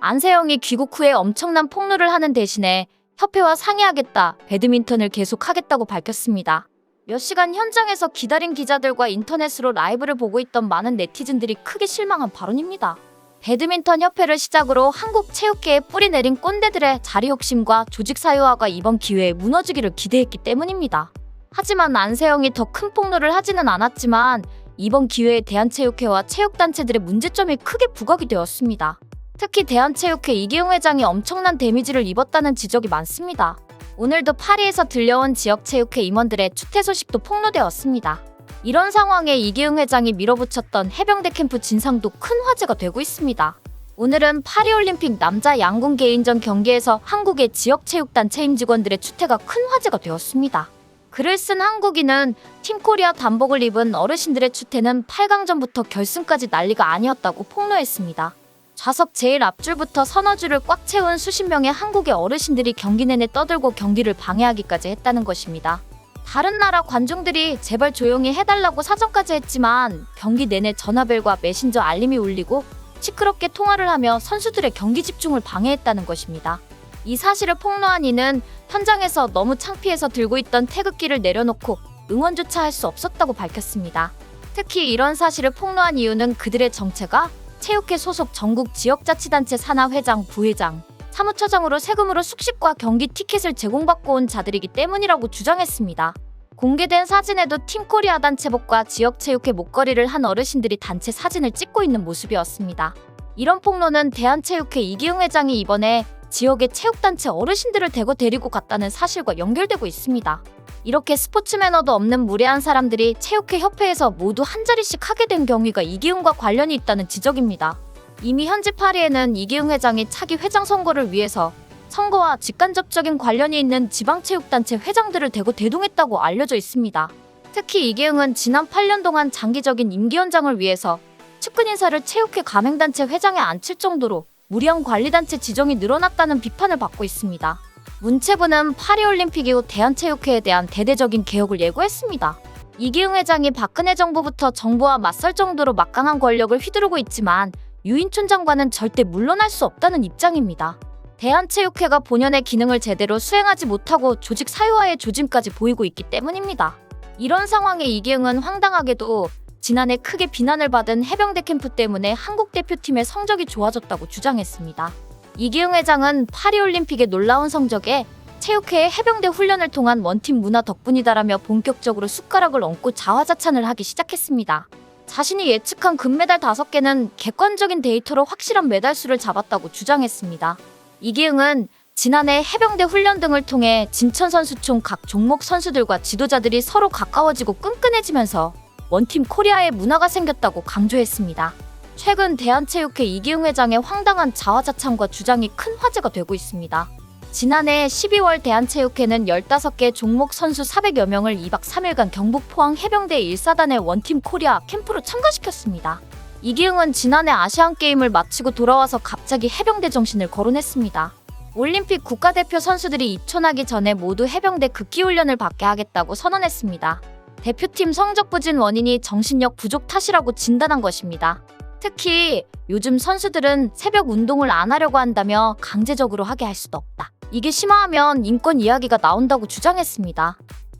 안세영이 귀국 후에 엄청난 폭로를 하는 대신에 협회와 상의하겠다, 배드민턴을 계속하겠다고 밝혔습니다. 몇 시간 현장에서 기다린 기자들과 인터넷으로 라이브를 보고 있던 많은 네티즌들이 크게 실망한 발언입니다. 배드민턴 협회를 시작으로 한국 체육계에 뿌리 내린 꼰대들의 자리 욕심과 조직 사유화가 이번 기회에 무너지기를 기대했기 때문입니다. 하지만 안세영이 더 큰 폭로를 하지는 않았지만 이번 기회에 대한체육회와 체육단체들의 문제점이 크게 부각이 되었습니다. 특히 대한체육회 이기흥 회장이 엄청난 데미지를 입었다는 지적이 많습니다. 오늘도 파리에서 들려온 지역체육회 임원들의 추태 소식도 폭로되었습니다. 이런 상황에 이기흥 회장이 밀어붙였던 해병대 캠프 진상도 큰 화제가 되고 있습니다. 오늘은 파리올림픽 남자 양궁 개인전 경기에서 한국의 지역체육단체 임직원들의 추태가 큰 화제가 되었습니다. 글을 쓴 한국인은 팀코리아 단복을 입은 어르신들의 추태는 8강전부터 결승까지 난리가 아니었다고 폭로했습니다. 좌석 제일 앞줄부터 서너 줄을 꽉 채운 수십 명의 한국의 어르신들이 경기 내내 떠들고 경기를 방해하기까지 했다는 것입니다. 다른 나라 관중들이 제발 조용히 해달라고 사정까지 했지만 경기 내내 전화벨과 메신저 알림이 울리고 시끄럽게 통화를 하며 선수들의 경기 집중을 방해했다는 것입니다. 이 사실을 폭로한 이는 현장에서 너무 창피해서 들고 있던 태극기를 내려놓고 응원조차 할 수 없었다고 밝혔습니다. 특히 이런 사실을 폭로한 이유는 그들의 정체가 체육회 소속 전국 지역자치단체 산하회장, 부회장, 사무처장으로 세금으로 숙식과 경기 티켓을 제공받고 온 자들이기 때문이라고 주장했습니다. 공개된 사진에도 팀코리아 단체복과 지역체육회 목걸이를 한 어르신들이 단체 사진을 찍고 있는 모습이었습니다. 이런 폭로는 대한체육회 이기흥 회장이 이번에 지역의 체육단체 어르신들을 대거 데리고 갔다는 사실과 연결되고 있습니다. 이렇게 스포츠 매너도 없는 무례한 사람들이 체육회 협회에서 모두 한 자리씩 하게 된 경위가 이기흥과 관련이 있다는 지적입니다. 이미 현지 파리에는 이기흥 회장이 차기 회장 선거를 위해서 선거와 직간접적인 관련이 있는 지방체육단체 회장들을 대거 대동했다고 알려져 있습니다. 특히 이기흥은 지난 8년 동안 장기적인 임기연장을 위해서 측근 인사를 체육회 가맹단체 회장에 앉힐 정도로 무리한 관리단체 지정이 늘어났다는 비판을 받고 있습니다. 문체부는 파리올림픽 이후 대한체육회에 대한 대대적인 개혁을 예고했습니다. 이기흥 회장이 박근혜 정부부터 정부와 맞설 정도로 막강한 권력을 휘두르고 있지만 유인촌 장관은 절대 물러날 수 없다는 입장입니다. 대한체육회가 본연의 기능을 제대로 수행하지 못하고 조직 사유화의 조짐까지 보이고 있기 때문입니다. 이런 상황에 이기흥은 황당하게도 지난해 크게 비난을 받은 해병대 캠프 때문에 한국 대표팀의 성적이 좋아졌다고 주장했습니다. 이기흥 회장은 파리올림픽의 놀라운 성적에 체육회의 해병대 훈련을 통한 원팀 문화 덕분이다라며 본격적으로 숟가락을 얹고 자화자찬을 하기 시작했습니다. 자신이 예측한 금메달 5개는 객관적인 데이터로 확실한 메달 수를 잡았다고 주장했습니다. 이기흥은 지난해 해병대 훈련 등을 통해 진천 선수촌 각 종목 선수들과 지도자들이 서로 가까워지고 끈끈해지면서 원팀 코리아의 문화가 생겼다고 강조했습니다. 최근 대한체육회 이기흥 회장의 황당한 자화자찬과 주장이 큰 화제가 되고 있습니다. 지난해 12월 대한체육회는 15개 종목 선수 400여 명을 2박 3일간 경북 포항 해병대 1사단의 원팀 코리아 캠프로 참가시켰습니다. 이기흥은 지난해 아시안게임을 마치고 돌아와서 갑자기 해병대 정신을 거론했습니다. 올림픽 국가대표 선수들이 입촌하기 전에 모두 해병대 극기훈련을 받게 하겠다고 선언했습니다. 대표팀 성적 부진 원인이 정신력 부족 탓이라고 진단한 것입니다. 특히 요즘 선수들은 새벽 운동을 안 하려고 한다며 강제적으로 하게 할 수도 없다. 이게 심화하면 인권 이야기가 나온다고 주장했습니다.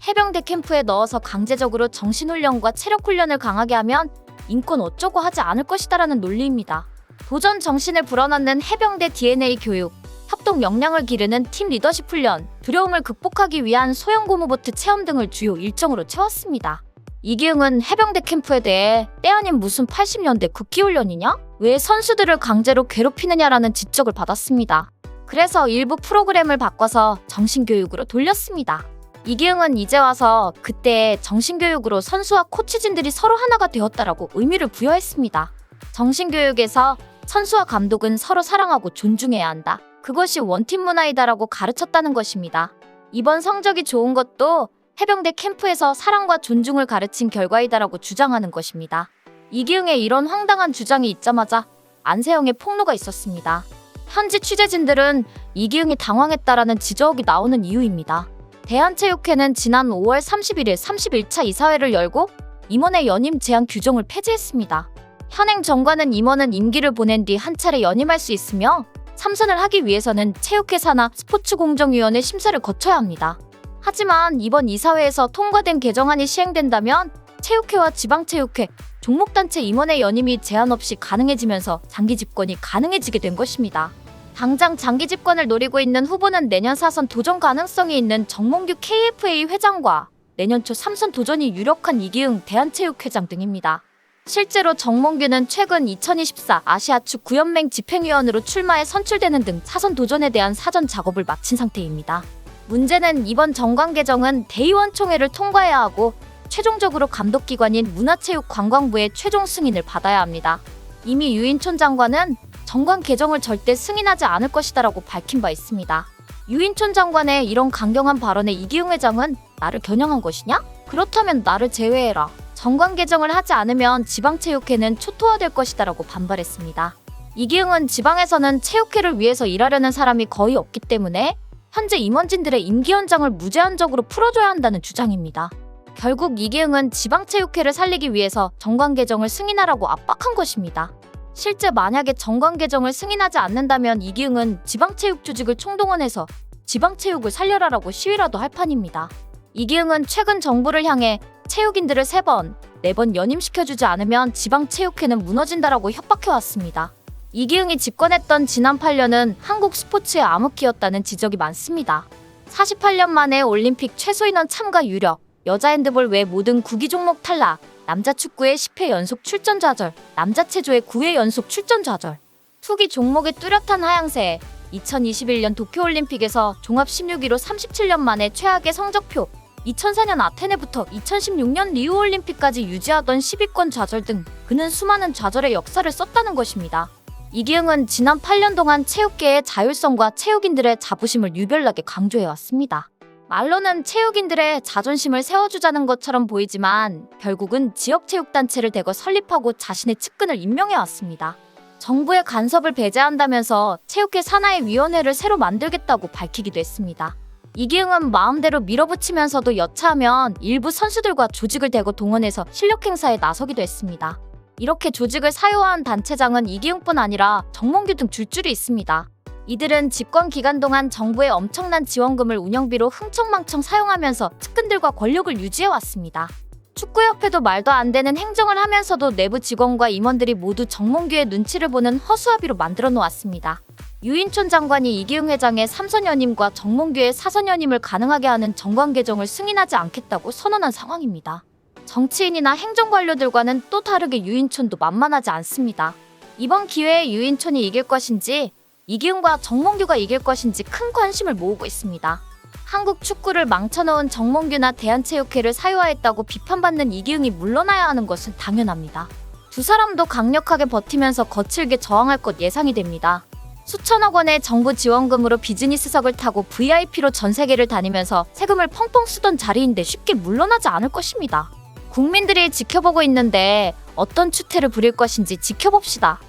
해병대 캠프에 넣어서 강제적으로 정신훈련과 체력훈련을 강하게 하면 인권 어쩌고 하지 않을 것이다라는 논리입니다. 도전 정신을 불어넣는 해병대 DNA 교육, 협동 역량을 기르는 팀 리더십 훈련, 두려움을 극복하기 위한 소형 고무보트 체험 등을 주요 일정으로 채웠습니다. 이기흥은 해병대 캠프에 대해 때 아닌 무슨 80년대 국기훈련이냐? 왜 선수들을 강제로 괴롭히느냐라는 지적을 받았습니다. 그래서 일부 프로그램을 바꿔서 정신교육으로 돌렸습니다. 이기흥은 이제 와서 그때의 정신교육으로 선수와 코치진들이 서로 하나가 되었다라고 의미를 부여했습니다. 정신교육에서 선수와 감독은 서로 사랑하고 존중해야 한다. 그것이 원팀 문화이다라고 가르쳤다는 것입니다. 이번 성적이 좋은 것도 해병대 캠프에서 사랑과 존중을 가르친 결과이다라고 주장하는 것입니다. 이기흥의 이런 황당한 주장이 있자마자 안세영의 폭로가 있었습니다. 현지 취재진들은 이기흥이 당황했다라는 지적이 나오는 이유입니다. 대한체육회는 지난 5월 31일 31차 이사회를 열고 임원의 연임 제한 규정을 폐지했습니다. 현행 정관은 임원은 임기를 보낸 뒤 한 차례 연임할 수 있으며 삼선을 하기 위해서는 체육회 산하 스포츠공정위원회 심사를 거쳐야 합니다. 하지만 이번 이사회에서 통과된 개정안이 시행된다면 체육회와 지방체육회, 종목단체 임원의 연임이 제한 없이 가능해지면서 장기 집권이 가능해지게 된 것입니다. 당장 장기 집권을 노리고 있는 후보는 내년 4선 도전 가능성이 있는 정몽규 KFA 회장과 내년 초 3선 도전이 유력한 이기흥 대한체육회장 등입니다. 실제로 정몽규는 최근 2024 아시아축 구연맹 집행위원으로 출마해 선출되는 등 4선 도전에 대한 사전 작업을 마친 상태입니다. 문제는 이번 정관 개정은 대의원총회를 통과해야 하고 최종적으로 감독기관인 문화체육관광부의 최종 승인을 받아야 합니다. 이미 유인촌 장관은 정관 개정을 절대 승인하지 않을 것이다라고 밝힌 바 있습니다. 유인촌 장관의 이런 강경한 발언에 이기흥 회장은 나를 겨냥한 것이냐? 그렇다면 나를 제외해라. 정관 개정을 하지 않으면 지방체육회는 초토화될 것이다라고 반발했습니다. 이기흥은 지방에서는 체육회를 위해서 일하려는 사람이 거의 없기 때문에 현재 임원진들의 임기 연장을 무제한적으로 풀어줘야 한다는 주장입니다. 결국 이기흥은 지방체육회를 살리기 위해서 정관 개정을 승인하라고 압박한 것입니다. 실제 만약에 정관 개정을 승인하지 않는다면 이기흥은 지방체육 조직을 총동원해서 지방체육을 살려라라고 시위라도 할 판입니다. 이기흥은 최근 정부를 향해 체육인들을 3번, 4번 연임시켜주지 않으면 지방체육회는 무너진다라고 협박해왔습니다. 이기흥이 집권했던 지난 8년은 한국 스포츠의 암흑기였다는 지적이 많습니다. 48년 만에 올림픽 최소 인원 참가 유력, 여자 핸드볼 외 모든 구기 종목 탈락, 남자 축구의 10회 연속 출전 좌절, 남자 체조의 9회 연속 출전 좌절, 투기 종목의 뚜렷한 하향세, 2021년 도쿄올림픽에서 종합 16위로 37년 만에 최악의 성적표, 2004년 아테네부터 2016년 리우올림픽까지 유지하던 10위권 좌절 등 그는 수많은 좌절의 역사를 썼다는 것입니다. 이기흥은 지난 8년 동안 체육계의 자율성과 체육인들의 자부심을 유별나게 강조해왔습니다. 말로는 체육인들의 자존심을 세워주자는 것처럼 보이지만 결국은 지역체육단체를 대거 설립하고 자신의 측근을 임명해왔습니다. 정부의 간섭을 배제한다면서 체육회 산하의 위원회를 새로 만들겠다고 밝히기도 했습니다. 이기흥은 마음대로 밀어붙이면서도 여차하면 일부 선수들과 조직을 대거 동원해서 실력 행사에 나서기도 했습니다. 이렇게 조직을 사유화한 단체장은 이기흥뿐 아니라 정몽규 등 줄줄이 있습니다. 이들은 집권 기간 동안 정부의 엄청난 지원금을 운영비로 흥청망청 사용하면서 측근들과 권력을 유지해왔습니다. 축구협회도 말도 안 되는 행정을 하면서도 내부 직원과 임원들이 모두 정몽규의 눈치를 보는 허수아비로 만들어 놓았습니다. 유인촌 장관이 이기흥 회장의 3선 연임과 정몽규의 4선 연임을 가능하게 하는 정관 개정을 승인하지 않겠다고 선언한 상황입니다. 정치인이나 행정관료들과는 또 다르게 유인촌도 만만하지 않습니다. 이번 기회에 유인촌이 이길 것인지 이기흥과 정몽규가 이길 것인지 큰 관심을 모으고 있습니다. 한국 축구를 망쳐놓은 정몽규나 대한체육회를 사유화했다고 비판받는 이기흥이 물러나야 하는 것은 당연합니다. 두 사람도 강력하게 버티면서 거칠게 저항할 것 예상이 됩니다. 수천억 원의 정부 지원금으로 비즈니스석을 타고 VIP로 전 세계를 다니면서 세금을 펑펑 쓰던 자리인데 쉽게 물러나지 않을 것입니다. 국민들이 지켜보고 있는데 어떤 추태를 부릴 것인지 지켜봅시다.